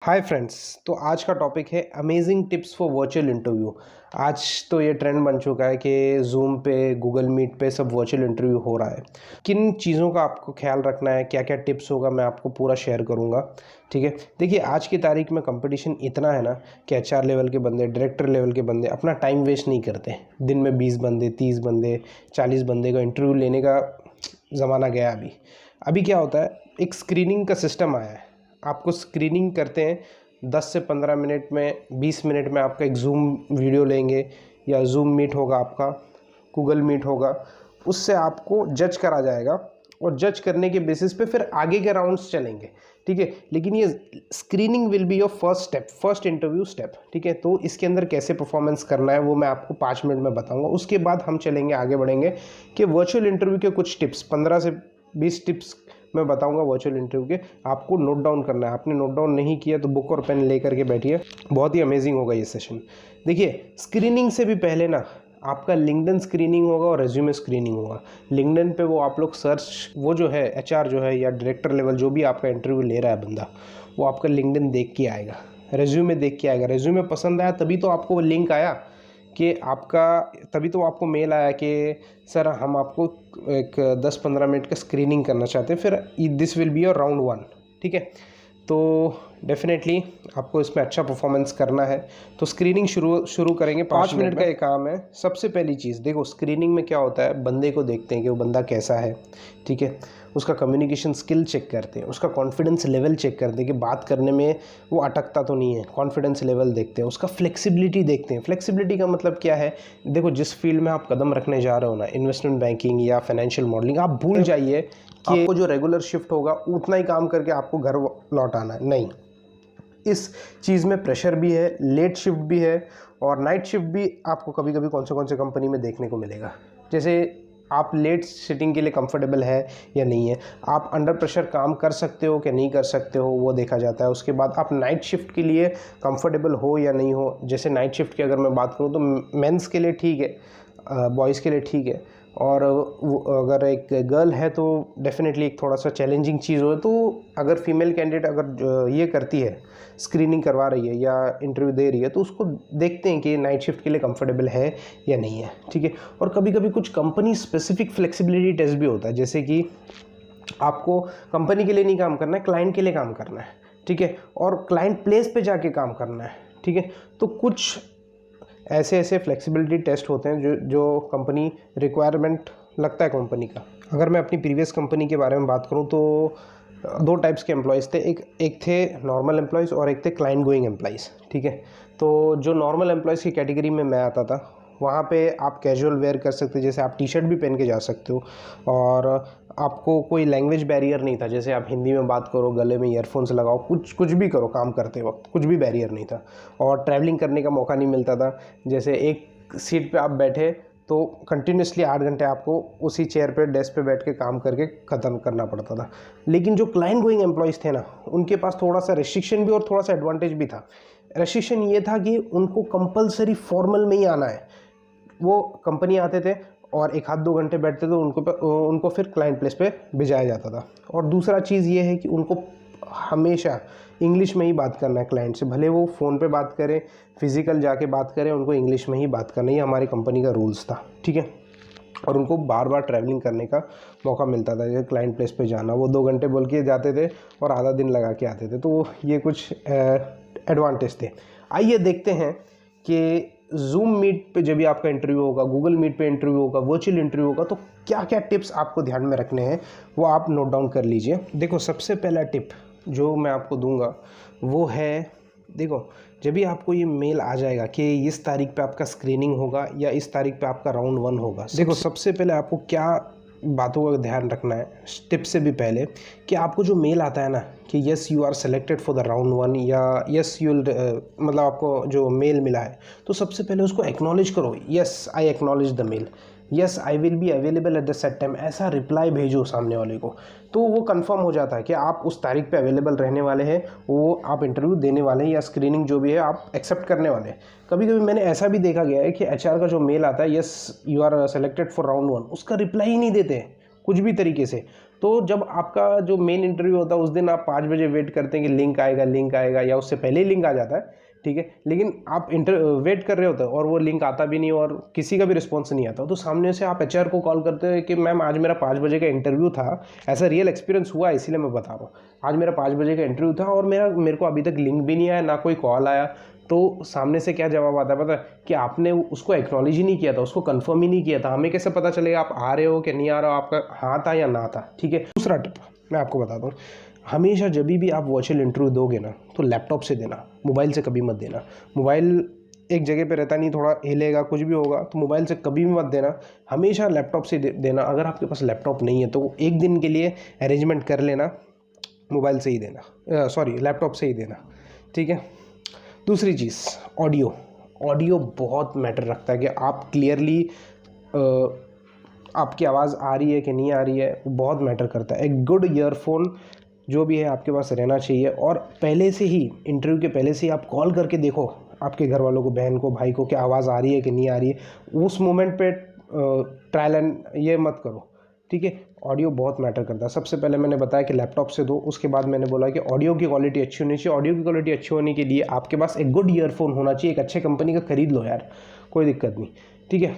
Hi friends. तो आज का टॉपिक है amazing tips for virtual interview. आज तो ये ट्रेंड बन चुका है कि जूम पे, गूगल मीट पे सब वर्चुअल इंटरव्यू हो रहा है। किन चीज़ों का आपको ख्याल रखना है, क्या क्या टिप्स होगा, मैं आपको पूरा शेयर करूँगा। ठीक है, देखिए आज की तारीख में कंपटीशन इतना है ना कि एचआर लेवल के बंदे, डायरेक्टर लेवल के बंदे अपना टाइम वेस्ट नहीं करते। दिन में 20 बंदे, 30 बंदे, 40 बंदे का इंटरव्यू लेने का ज़माना गया। अभी क्या होता है, एक स्क्रीनिंग का सिस्टम आया है। आपको स्क्रीनिंग करते हैं 10 से 15 मिनट में, 20 मिनट में आपका एक जूम वीडियो लेंगे या जूम मीट होगा, आपका गूगल मीट होगा। उससे आपको जज करा जाएगा और जज करने के बेसिस पे फिर आगे के राउंड्स चलेंगे। ठीक है, लेकिन ये screening will be your first step, first interview step. ठीक है, तो इसके अंदर कैसे परफॉर्मेंस करना है वो मैं आपको 5 मिनट में बताऊंगा। उसके बाद हम चलेंगे, आगे बढ़ेंगे कि वर्चुअल इंटरव्यू के कुछ टिप्स, 15 से 20 टिप्स मैं बताऊंगा वर्चुअल इंटरव्यू के। आपको नोट डाउन करना है। आपने नोट डाउन नहीं किया तो बुक और पेन लेकर के बैठिए, बहुत ही अमेजिंग होगा ये सेशन। देखिए, स्क्रीनिंग से भी पहले ना आपका लिंक्डइन स्क्रीनिंग होगा और रेज्यूमे स्क्रीनिंग होगा। लिंक्डइन पे वो आप लोग सर्च, वो जो है एचआर जो है या डायरेक्टर लेवल जो भी आपका इंटरव्यू ले रहा है बंदा, वो आपका लिंक्डइन देख के आएगा, रेज्यूमे देख के आएगा। रेज्यूमे पसंद आया तभी तो आपको वो लिंक आया कि आपका, तभी तो आपको मेल आया कि सर हम आपको एक 10-15 मिनट का स्क्रीनिंग करना चाहते हैं, फिर this will be your round 1। ठीक है, तो डेफिनेटली आपको इसमें अच्छा परफॉर्मेंस करना है। तो स्क्रीनिंग शुरू करेंगे। 5 मिनट का एक काम है। सबसे पहली चीज़ देखो, स्क्रीनिंग में क्या होता है, बंदे को देखते हैं कि वो बंदा कैसा है। ठीक है, उसका कम्युनिकेशन स्किल चेक करते हैं, उसका कॉन्फिडेंस लेवल चेक करते हैं कि बात करने में वो अटकता तो नहीं है। कॉन्फिडेंस लेवल देखते हैं, उसका फ्लेक्सिबिलिटी देखते हैं। फ्लेक्सिबिलिटी का मतलब क्या है, देखो जिस फील्ड में आप कदम रखने जा रहे हो ना, इन्वेस्टमेंट बैंकिंग या फाइनेंशियल मॉडलिंग, आप भूल जाइए कि आपको जो रेगुलर शिफ्ट होगा उतना ही काम करके आपको घर लौट आना है। नहीं, इस चीज़ में प्रेशर भी है, लेट शिफ्ट भी है और नाइट शिफ्ट भी आपको कभी कभी कौन से कंपनी में देखने को मिलेगा। जैसे आप लेट सिटिंग के लिए कंफर्टेबल है या नहीं है, आप अंडर प्रेशर काम कर सकते हो कि नहीं कर सकते हो, वो देखा जाता है। उसके बाद आप नाइट शिफ्ट के लिए कंफर्टेबल हो या नहीं हो। जैसे नाइट शिफ्ट की अगर मैं बात करूँ तो मेंस के लिए ठीक है, बॉयज़ के लिए ठीक है, और अगर एक गर्ल है तो डेफिनेटली एक थोड़ा सा चैलेंजिंग चीज़ हो। तो अगर फीमेल कैंडिडेट अगर ये करती है, स्क्रीनिंग करवा रही है या इंटरव्यू दे रही है, तो उसको देखते हैं कि नाइट शिफ्ट के लिए कंफर्टेबल है या नहीं है। ठीक है, और कभी कभी कुछ कंपनी स्पेसिफिक फ्लेक्सिबिलिटी टेस्ट भी होता है, जैसे कि आपको कंपनी के लिए नहीं काम करना है, क्लाइंट के लिए काम करना है। ठीक है, और क्लाइंट प्लेस पे जाके काम करना है। ठीक है, तो कुछ ऐसे फ्लेक्सिबिलिटी टेस्ट होते हैं जो कंपनी रिक्वायरमेंट लगता है कंपनी का। अगर मैं अपनी प्रीवियस कंपनी के बारे में बात करूं तो 2 टाइप्स के एम्प्लॉयज़ थे। एक थे नॉर्मल एम्प्लॉयज़ और एक थे क्लाइंट गोइंग एम्प्लॉयज़। ठीक है, तो जो नॉर्मल एम्प्लॉयज़ की कैटेगरी में मैं आता था, वहाँ पे आप कैजुअल वेयर कर सकते, जैसे आप टी शर्ट भी पहन के जा सकते हो, और आपको कोई लैंग्वेज बैरियर नहीं था। जैसे आप हिंदी में बात करो, गले में ईयरफोन्स लगाओ, कुछ भी करो काम करते वक्त, कुछ भी बैरियर नहीं था। और ट्रैवलिंग करने का मौका नहीं मिलता था। जैसे एक सीट पे आप बैठे तो कंटिन्यूसली 8 घंटे आपको उसी चेयर पे, डेस्क पे बैठ के काम करके ख़त्म करना पड़ता था। लेकिन जो क्लाइंट गोइंग एम्प्लॉयज़ थे ना, उनके पास थोड़ा सा रेस्ट्रिक्शन भी और थोड़ा सा एडवांटेज भी था। रेस्ट्रिक्शन ये था कि उनको कंपलसरी फॉर्मल में ही आना है। वो कंपनी आते थे और 1-2 घंटे बैठते थे, उनको फिर क्लाइंट प्लेस पे भिजाया जाता था। और दूसरा चीज़ ये है कि उनको हमेशा इंग्लिश में ही बात करना है क्लाइंट से, भले वो फ़ोन पे बात करें, फिज़िकल जाके बात करें, उनको इंग्लिश में ही बात करना, ये हमारी कंपनी का रूल्स था। ठीक है, और उनको बार बार ट्रैवलिंग करने का मौका मिलता था। जैसे क्लाइंट प्लेस पे जाना, वो 2 घंटे बोल के जाते थे और आधा दिन लगा के आते थे। तो ये कुछ एडवांटेज थे। आइए देखते हैं कि जूम मीट पे जब भी आपका इंटरव्यू होगा, गूगल मीट पे इंटरव्यू होगा, वर्चुअल इंटरव्यू होगा, तो क्या क्या टिप्स आपको ध्यान में रखने हैं वो आप नोट डाउन कर लीजिए। देखो, सबसे पहला टिप जो मैं आपको दूंगा वो है, देखो जब भी आपको ये मेल आ जाएगा कि इस तारीख पे आपका स्क्रीनिंग होगा या इस तारीख पे आपका राउंड 1 होगा, देखो सबसे पहले आपको क्या बातों का ध्यान रखना है टिप से भी पहले, कि आपको जो मेल आता है ना कि yes you are selected for the round 1 या यस यू मतलब आपको जो मेल मिला है, तो सबसे पहले उसको एक्नॉलेज करो। Yes I acknowledge the mail, yes I will be available at the set time, ऐसा रिप्लाई भेजो सामने वाले को। तो वो कंफर्म हो जाता है कि आप उस तारीख पे अवेलेबल रहने वाले हैं, वो आप इंटरव्यू देने वाले हैं या स्क्रीनिंग जो भी है आप एक्सेप्ट करने वाले हैं। कभी कभी मैंने ऐसा भी देखा गया है कि एचआर का जो मेल आता है, yes you are selected for round 1, उसका रिप्लाई ही नहीं देते कुछ भी तरीके से। तो जब आपका जो मेन इंटरव्यू होता है उस दिन आप 5 बजे वेट करते हैं कि लिंक आएगा या उससे पहले ही लिंक आ जाता है, ठीक है, लेकिन आप वेट कर रहे होते हो और वो लिंक आता भी नहीं और किसी का भी रिस्पॉन्स नहीं आता, तो सामने से आप HR को कॉल करते हो कि मैम आज मेरा 5 बजे का इंटरव्यू था। ऐसा रियल एक्सपीरियंस हुआ है, इसीलिए मैं बता रहा हूँ। आज मेरा 5 बजे का इंटरव्यू था और मेरे को अभी तक लिंक भी नहीं आया, ना कोई कॉल आया। तो सामने से क्या जवाब आता है पता है? कि आपने उसको एक्नॉलेज ही नहीं किया था, उसको कंफर्म ही नहीं किया था। हमें कैसे पता चलेगा आप आ रहे हो कि नहीं आ रहे हो, आपका हाँ था या ना था, ठीक है। दूसरा टिप मैं आपको बताता हूँ, हमेशा जब भी आप वर्चुअल इंटरव्यू दोगे ना तो लैपटॉप से देना, मोबाइल से कभी मत देना। मोबाइल एक जगह पे रहता नहीं, थोड़ा हिलेगा कुछ भी होगा, तो मोबाइल से कभी भी मत देना, हमेशा लैपटॉप से देना। अगर आपके पास लैपटॉप नहीं है तो एक दिन के लिए अरेंजमेंट कर लेना, मोबाइल से ही देना, सॉरी लैपटॉप से ही देना, ठीक है। दूसरी चीज़, ऑडियो। ऑडियो बहुत मैटर रखता है कि आप क्लियरली आपकी आवाज़ आ रही है कि नहीं आ रही है, वो बहुत मैटर करता है। एक गुड ईयरफोन जो भी है आपके पास रहना चाहिए, और पहले से ही इंटरव्यू के पहले से ही आप कॉल करके देखो आपके घर वालों को, बहन को, भाई को, कि आवाज़ आ रही है कि नहीं आ रही है। उस मोमेंट पे ट्रायल एंड ये मत करो, ठीक है। ऑडियो बहुत मैटर करता है। सबसे पहले मैंने बताया कि लैपटॉप से दो, उसके बाद मैंने बोला कि ऑडियो की क्वालिटी अच्छी होनी चाहिए। ऑडियो की क्वालिटी अच्छी होने के लिए आपके पास एक गुड ईयरफोन होना चाहिए, एक अच्छे कंपनी का खरीद लो यार, कोई दिक्कत नहीं, ठीक है।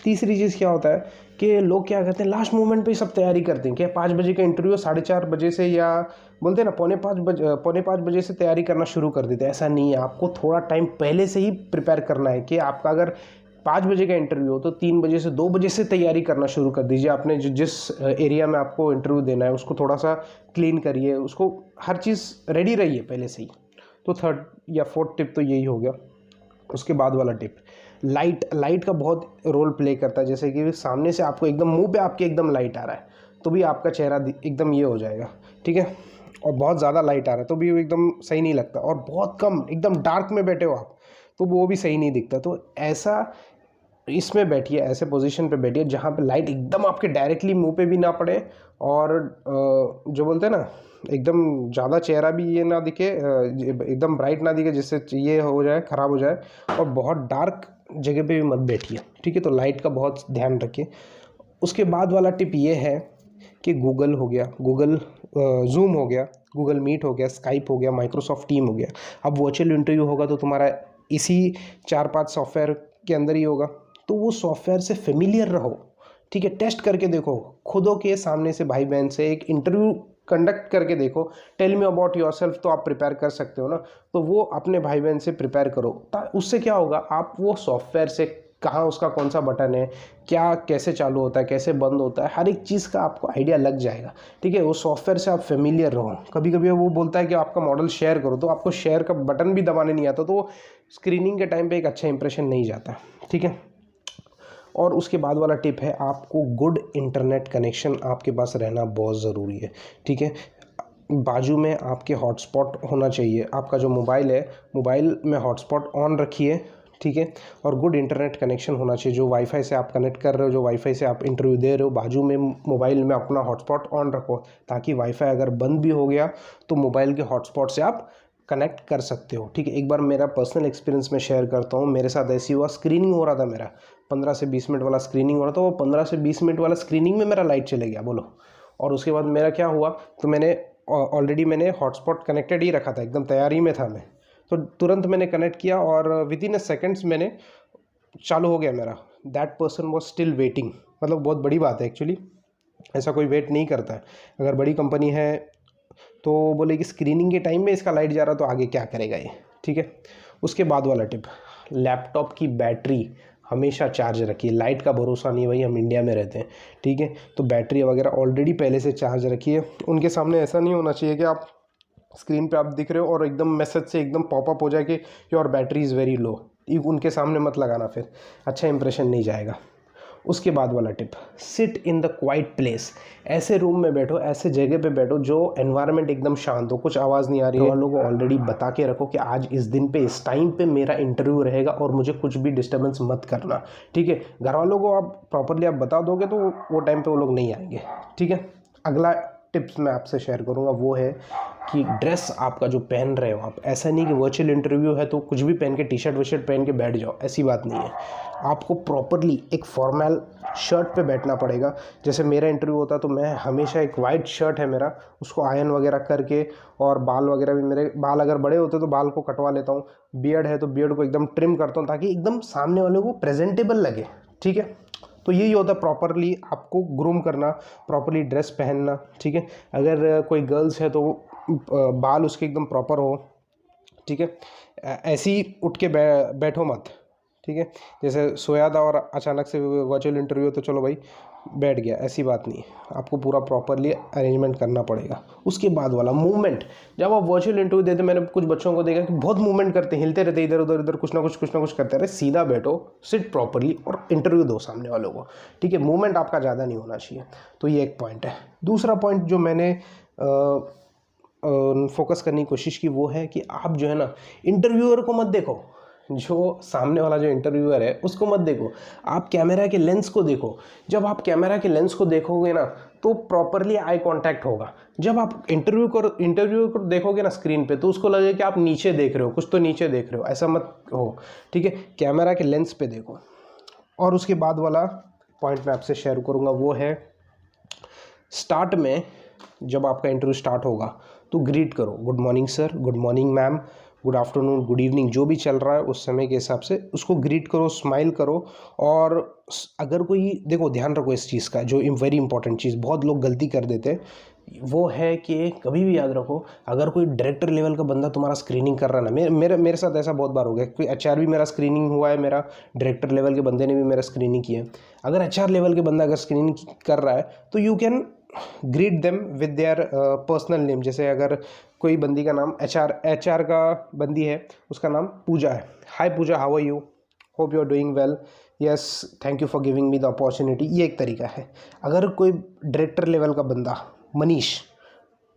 तीसरी चीज़ क्या होता है कि लोग क्या करते हैं, लास्ट मोमेंट पे सब तैयारी करते हैं कि 5 बजे का इंटरव्यू, 4:30 बजे से, या बोलते हैं ना पौने 5 बजे से तैयारी करना शुरू कर देते हैं। ऐसा नहीं है, आपको थोड़ा टाइम पहले से ही प्रिपेयर करना है कि आपका अगर 5 बजे का इंटरव्यू हो तो 3 बजे से 2 बजे से तैयारी करना शुरू कर दीजिए। आपने जिस एरिया में आपको इंटरव्यू देना है उसको थोड़ा सा क्लीन करिए, उसको हर चीज़ रेडी रहिए पहले से ही। तो थर्ड या फोर्थ टिप तो यही हो गया। उसके बाद वाला टिप, लाइट का बहुत रोल प्ले करता है। जैसे कि सामने से आपको एकदम मुंह पे आपके एकदम लाइट आ रहा है तो भी आपका चेहरा एकदम ये हो जाएगा, ठीक है। और बहुत ज़्यादा लाइट आ रहा है तो भी वो एकदम सही नहीं लगता, और बहुत कम एकदम डार्क में बैठे हो आप तो वो भी सही नहीं दिखता। तो ऐसा इसमें बैठिए, ऐसे पोजीशन पे बैठिए जहाँ पे लाइट एकदम आपके डायरेक्टली मुंह पे भी ना पड़े, और जो बोलते हैं ना एकदम ज़्यादा चेहरा भी ये ना दिखे, एकदम ब्राइट ना दिखे जिससे ये हो जाए, ख़राब हो जाए। और बहुत डार्क जगह पे भी मत बैठिए, ठीक है। तो लाइट का बहुत ध्यान रखिए। उसके बाद वाला टिप ये है कि गूगल हो गया, जूम हो गया, गूगल मीट हो गया, स्काइप हो गया, माइक्रोसॉफ्ट टीम हो गया। अब वर्चुअल इंटरव्यू होगा तो तुम्हारा इसी 4-5 सॉफ्टवेयर के अंदर ही होगा, तो वो सॉफ्टवेयर से फेमिलियर रहो, ठीक है। टेस्ट करके देखो, खुदों के सामने से भाई बहन से एक इंटरव्यू कंडक्ट करके देखो। Tell me about yourself तो आप प्रिपेयर कर सकते हो ना, तो वो अपने भाई बहन से प्रिपेयर करो। उससे क्या होगा, आप वो सॉफ्टवेयर से कहाँ उसका कौन सा बटन है, क्या कैसे चालू होता है, कैसे बंद होता है, हर एक चीज़ का आपको आइडिया लग जाएगा, ठीक है। वो सॉफ्टवेयर से आप फेमिलियर रहो। कभी कभी वो बोलता है कि आपका मॉडल शेयर करो, तो आपको शेयर का बटन भी दबाने नहीं आता, तो स्क्रीनिंग के टाइम पे एक अच्छा इंप्रेशन नहीं जाता, ठीक है। और उसके बाद वाला टिप है, आपको गुड इंटरनेट कनेक्शन आपके पास रहना बहुत ज़रूरी है, ठीक है। बाजू में आपके हॉटस्पॉट होना चाहिए। आपका जो मोबाइल है, मोबाइल में हॉटस्पॉट ऑन रखिए, ठीक है। और गुड इंटरनेट कनेक्शन होना चाहिए। जो वाईफाई से आप कनेक्ट कर रहे हो, जो वाईफाई से आप इंटरव्यू दे रहे हो, बाजू में मोबाइल में अपना हॉटस्पॉट ऑन रखो, ताकि वाईफाई अगर बंद भी हो गया तो मोबाइल के हॉटस्पॉट से आप कनेक्ट कर सकते हो, ठीक है। एक बार मेरा पर्सनल एक्सपीरियंस में शेयर करता हूँ। मेरे साथ ऐसी हुआ, स्क्रीनिंग हो रहा था मेरा, 15 से 20 मिनट वाला स्क्रीनिंग हो रहा था। वो 15 से 20 मिनट वाला स्क्रीनिंग में मेरा लाइट चले गया, बोलो। और उसके बाद मेरा क्या हुआ, तो मैंने हॉटस्पॉट कनेक्टेड ही रखा था, एकदम तैयारी में था मैं, तो तुरंत मैंने कनेक्ट किया और विद इन अ सेकेंड्स मैंने चालू हो गया मेरा। That person was still waiting, मतलब बहुत बड़ी बात है एक्चुअली, ऐसा कोई वेट नहीं करता है। अगर बड़ी कंपनी है तो बोले कि स्क्रीनिंग के टाइम में इसका लाइट जा रहा तो आगे क्या करेगा ये, ठीक है। उसके बाद वाला टिप, लैपटॉप की बैटरी हमेशा चार्ज रखिए। लाइट का भरोसा नहीं भाई, हम इंडिया में रहते हैं, ठीक है। तो बैटरी वगैरह ऑलरेडी पहले से चार्ज रखिए। उनके सामने ऐसा नहीं होना चाहिए कि आप स्क्रीन पे आप दिख रहे हो और एकदम मैसेज से एकदम पॉपअप हो जाए कि your battery is very low. उनके सामने मत लगाना, फिर अच्छा इंप्रेशन नहीं जाएगा। उसके बाद वाला tip, sit in the quite place. ऐसे रूम में बैठो, ऐसे जगह पे बैठो जो एनवायरनमेंट एकदम शांत हो, कुछ आवाज़ नहीं आ रही है। वालों को ऑलरेडी बता के रखो कि आज इस दिन पे इस टाइम पे मेरा इंटरव्यू रहेगा और मुझे कुछ भी डिस्टर्बेंस मत करना, ठीक है। घर वालों को आप प्रॉपरली आप बता दोगे तो वो टाइम पे वो लोग नहीं आएंगे, ठीक है। अगला टिप्स मैं आपसे शेयर करूंगा वो है कि ड्रेस आपका जो पहन रहे हो आप, ऐसा नहीं कि वर्चुअल इंटरव्यू है तो कुछ भी पहन के टी शर्ट वी-शर्ट पहन के बैठ जाओ, ऐसी बात नहीं है। आपको प्रॉपरली एक फॉर्मल शर्ट पे बैठना पड़ेगा। जैसे मेरा इंटरव्यू होता तो मैं हमेशा एक वाइट शर्ट है मेरा, उसको आयरन वगैरह करके, और बाल वगैरह भी, मेरे बाल अगर बड़े होते तो बाल को कटवा लेता हूँ, बियर्ड है तो बियर्ड को एकदम ट्रिम करता हूँ ताकि एकदम सामने वाले को प्रेजेंटेबल लगे। ठीक है, तो यही होता है प्रॉपरली आपको ग्रूम करना, प्रॉपरली ड्रेस पहनना। ठीक है, अगर कोई गर्ल्स है तो बाल उसके एकदम प्रॉपर हो। ठीक है, ऐसे ही उठ के बैठो मत। ठीक है, जैसे सोया था और अचानक से वर्चुअल इंटरव्यू तो चलो भाई बैठ गया, ऐसी बात नहीं है। आपको पूरा प्रॉपरली अरेंजमेंट करना पड़ेगा। उसके बाद वाला मूवमेंट, जब आप वर्चुअल इंटरव्यू देते, मैंने कुछ बच्चों को देखा कि बहुत मूवमेंट करते हैं, हिलते रहते इधर उधर इधर, कुछ ना कुछ करते रहे। सीधा बैठो, सिट प्रॉपरली और इंटरव्यू दो सामने वालों को। ठीक है, मूवमेंट आपका ज़्यादा नहीं होना चाहिए। तो ये एक पॉइंट है। दूसरा पॉइंट जो मैंने फोकस करने की कोशिश की वो है कि आप जो है ना, इंटरव्यूअर को मत देखो, जो सामने वाला जो इंटरव्यूअर है उसको मत देखो, आप कैमरा के लेंस को देखो। जब आप कैमरा के लेंस को देखोगे ना तो प्रॉपरली आई कांटेक्ट होगा। जब आप इंटरव्यू को देखोगे ना स्क्रीन पे, तो उसको लगेगा कि आप नीचे देख रहे हो, कुछ तो नीचे देख रहे हो, ऐसा मत हो। ठीक है, कैमरा के लेंस पे देखो। और उसके बाद वाला पॉइंट मैं आपसे शेयर करूँगा वो है, स्टार्ट में जब आपका इंटरव्यू स्टार्ट होगा तो ग्रीट करो, good morning sir, good morning ma'am, good afternoon, good evening, जो भी चल रहा है उस समय के हिसाब से उसको ग्रीट करो, स्माइल करो। और अगर कोई, देखो ध्यान रखो इस चीज़ का, जो वेरी इंपॉर्टेंट चीज़ बहुत लोग गलती कर देते हैं वो है कि कभी भी याद रखो, अगर कोई डायरेक्टर लेवल का बंदा तुम्हारा स्क्रीनिंग कर रहा है ना, मेरे साथ ऐसा बहुत बार हो गया, कोई एचआर भी मेरा स्क्रीनिंग हुआ है, मेरा डायरेक्टर लेवल के बंदे ने भी मेरा स्क्रीनिंग किया है। अगर एचआर लेवल के बंदा अगर स्क्रीनिंग कर रहा है तो you can greet them with their personal name. जैसे अगर कोई बंदी का नाम एचआर का बंदी है, उसका नाम पूजा है, hi Pooja, how are you, hope you are doing well, yes thank you for giving me the opportunity, ये एक तरीका है। अगर कोई डायरेक्टर लेवल का बंदा, मनीष,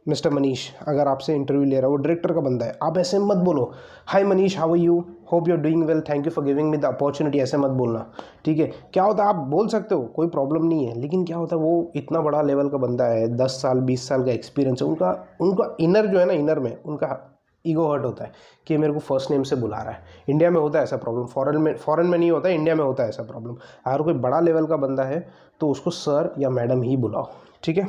मिस्टर मनीष अगर आपसे इंटरव्यू ले रहा है, वो डायरेक्टर का बंदा है, आप ऐसे मत बोलो hi Manish, how are you, hope you are doing well, thank you for giving me the opportunity, ऐसे मत बोलना। ठीक है, क्या होता है, आप बोल सकते हो, कोई प्रॉब्लम नहीं है, लेकिन क्या होता है, वो इतना बड़ा लेवल का बंदा है, 10 साल 20 साल का एक्सपीरियंस है, उनका इनर जो है ना, इनर में उनका ईगो हर्ट होता है कि मेरे को फर्स्ट नेम से बुला रहा है। इंडिया में होता है ऐसा प्रॉब्लम, फॉरेन में नहीं होता है, इंडिया में होता है ऐसा प्रॉब्लम। अगर कोई बड़ा लेवल का बंदा है तो उसको सर या मैडम ही बुलाओ। ठीक है,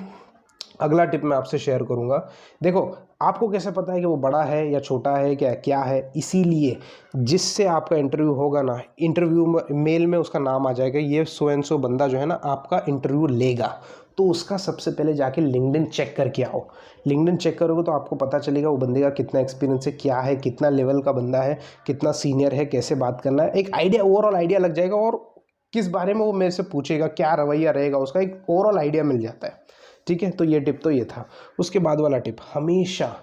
अगला टिप मैं आपसे शेयर करूंगा। देखो, आपको कैसे पता है कि वो बड़ा है या छोटा है, क्या है, इसीलिए जिससे आपका इंटरव्यू होगा ना, इंटरव्यू मेल में उसका नाम आ जाएगा, ये सो एंड सो बंदा जो है ना आपका इंटरव्यू लेगा, तो उसका सबसे पहले जाके लिंक्डइन चेक करके आओ। लिंक्डइन चेक करोगे तो आपको पता चलेगा वो बंदे का कितना एक्सपीरियंस है, क्या है, कितना लेवल का बंदा है, कितना सीनियर है, कैसे बात करना है, एक आइडिया, ओवरऑल आइडिया लग जाएगा, और किस बारे में वो मेरे से पूछेगा, क्या रवैया रहेगा उसका, एक ओवरऑल आइडिया मिल जाता है। ठीक है, तो ये टिप तो ये था। उसके बाद वाला टिप, हमेशा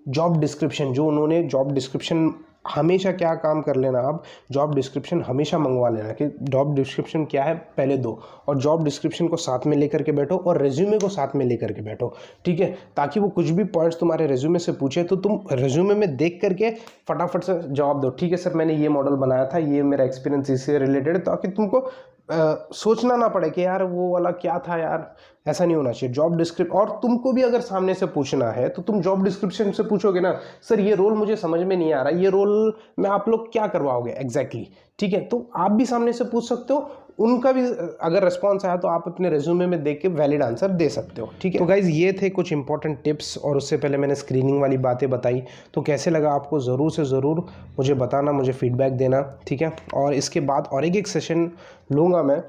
जॉब डिस्क्रिप्शन, जो उन्होंने जॉब डिस्क्रिप्शन, हमेशा क्या काम कर लेना, आप जॉब डिस्क्रिप्शन हमेशा मंगवा लेना कि जॉब डिस्क्रिप्शन क्या है पहले दो, और जॉब डिस्क्रिप्शन को साथ में लेकर के बैठो और रेज्यूमे को साथ में लेकर के बैठो। ठीक है, ताकि वो कुछ भी पॉइंट्स तुम्हारे रेज्यूमे से पूछे तो तुम रेज्यूमे में देख करके फटाफट से जवाब दो, ठीक है सर मैंने ये मॉडल बनाया था, ये मेरा एक्सपीरियंस इससे रिलेटेड, ताकि तुमको सोचना ना पड़े कि यार वो वाला क्या था यार, ऐसा नहीं होना चाहिए। जॉब डिस्क्रिप्शन, और तुमको भी अगर सामने से पूछना है तो तुम जॉब डिस्क्रिप्शन से पूछोगे ना, सर ये रोल मुझे समझ में नहीं आ रहा, ये रोल में आप लोग क्या करवाओगे एग्जैक्टली। ठीक है, तो आप भी सामने से पूछ सकते हो, उनका भी अगर रिस्पॉन्स आया तो आप अपने रेज्यूमे में देख के वैलिड आंसर दे सकते हो। ठीक है, तो गाइज ये थे कुछ इंपॉर्टेंट टिप्स, और उससे पहले मैंने स्क्रीनिंग वाली बातें बताई, तो कैसे लगा आपको ज़रूर से ज़रूर मुझे बताना, मुझे फीडबैक देना। ठीक है, और इसके बाद और एक सेशन लूँगा मैं,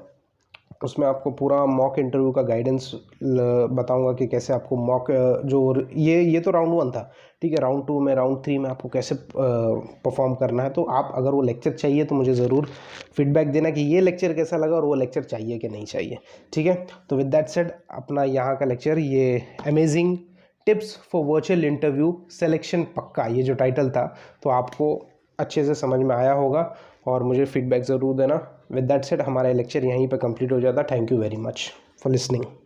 उसमें आपको पूरा मॉक इंटरव्यू का गाइडेंस बताऊंगा कि कैसे आपको मॉक, जो ये तो राउंड 1 था। ठीक है, राउंड 2 में, राउंड 3 में आपको कैसे परफॉर्म करना है। तो आप अगर वो लेक्चर चाहिए तो मुझे ज़रूर फीडबैक देना कि ये लेक्चर कैसा लगा और वो लेक्चर चाहिए कि नहीं चाहिए। ठीक है, तो विद दैट सेड, अपना यहाँ का लेक्चर, ये amazing tips for virtual interview selection पक्का, ये जो टाइटल था, तो आपको अच्छे से समझ में आया होगा, और मुझे फीडबैक ज़रूर देना। विद दैट सेड, हमारा लेक्चर यहीं पे कंप्लीट हो जाता। Thank you very much for listening.